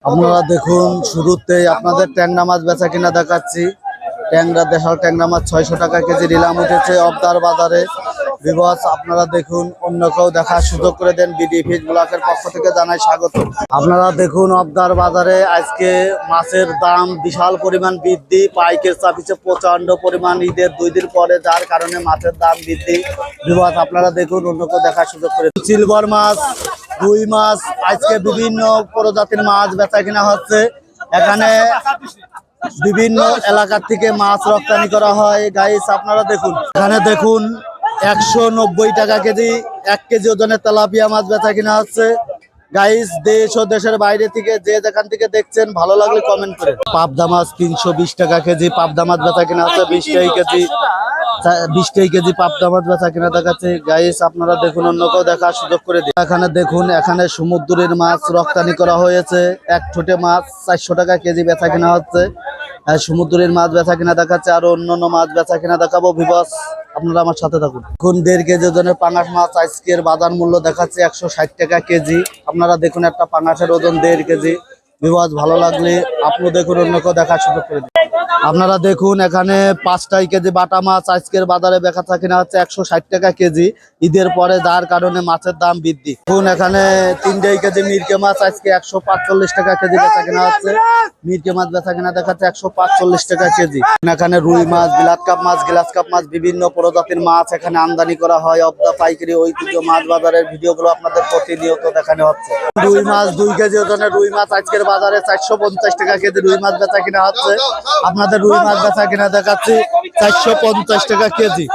আপনারা দেখুন শুরুতেই আপনাদের ট্যাংরা মাছ বেচা কিনা দেখাচ্ছি। ট্যাংরা দেশাল ট্যাংরা মাছ 600 টাকা কেজি নিলাম উঠেছে অবদার বাজারে। বিবস আপনারা দেখুন, অন্য কেউ দেখার সুযোগ করে দেন। বিডি ফিশ ব্লকের পক্ষ থেকে জানাই স্বাগত। আপনারা দেখুন অবদার বাজারে আজকে মাছের দাম বিশাল পরিমাণ বৃদ্ধি, পাইকের চাপিছে প্রচন্ড পরিমাণ ঈদের 2 দিন পরে, যার কারণে মাছের দাম বৃদ্ধি। বিবস আপনারা দেখুন, অন্য কেউ দেখার সুযোগ করে দেন। সিলভার মাছ, রুই মাছ, আজকে বিভিন্ন প্রজাতির মাছ বেচা কিনা হচ্ছে। এখানে বিভিন্ন এলাকার থেকে মাছ রপ্তানি করা হয়। গাইস আপনারা দেখুন, এখানে দেখুন 190 টাকা কেজি 1 কেজি ওজনের তেলাপিয়া মাছ বেচা কিনা হচ্ছে। গাইস দেশ ও দেশের বাইরে থেকে যে যেখান থেকে দেখছেন, ভালো লাগলে কমেন্ট করে। পাবদা মাছ 320 টাকা কেজি পাবদা মাছ বেচা কিনা হচ্ছে। 20 টাকা কেজি 20 টাকা কেজি পাবদা মাছ বেচা কিনা দেখাচ্ছে। গাইস আপনারা দেখুন, অন্য কেউ দেখার সুযোগ করে দিন। এখানে দেখুন, এখানে সমুদ্রের মাছ রপ্তানি করা হয়েছে। এক ঠোঁটে মাছ 400 টাকা কেজি বেচা কিনা হচ্ছে। সমুদ্রের মাছ বেচা কিনা দেখাচ্ছে, আরো অন্যান্য মাছ বেচা কিনা দেখাবো। ভিউয়ার্স আপনারা আমার সাথে থাকুন। এখন 1.5 কেজি ওজনের পাঙাশ মাছ আজকের বাজার মূল্য দেখাচ্ছে 160 টাকা কেজি। আপনারা দেখুন, একটা পাঙাশের ওজন 1.5 কেজি। ভিউয়ার্স ভালো লাগলে আপনি দেখুন, অন্য কেউ দেখার সুযোগ করে দিন। আপনারা দেখুন, এখানে 5 টাকা কেজি বাটা মাছ আজকের বাজারে বেচা কিনা হচ্ছে 160 টাকা কেজি, ঈদের পরে, যার কারণে মাছের দাম বৃদ্ধি। এখন এখানে 3 টাকা কেজি মিরকে মাছ আজকে 145 টাকা কেজি বেচা কিনা হচ্ছে। মিরকে মাছ বেচা কিনা দেখাচ্ছে 145 টাকা কেজি। এখানে রুই মাছ, গ্লাস কাপ মাছ, বিভিন্ন প্রজাতির মাছ এখানে আমদানি করা হয়। অবদা পাইকারি ঐতিহ্য মাছ বাজারের ভিডিওগুলো আপনাদের প্রতিনিয়ত দেখানো হচ্ছে। রুই মাছ 2 কেজি ওজনের রুই মাছ আজকের বাজারে 450 টাকা কেজি রুই মাছ বেচা কিনা হচ্ছে। আপনাদের রুই মাছ বেচা কিনা দেখাচ্ছি 450 টাকা কেজি।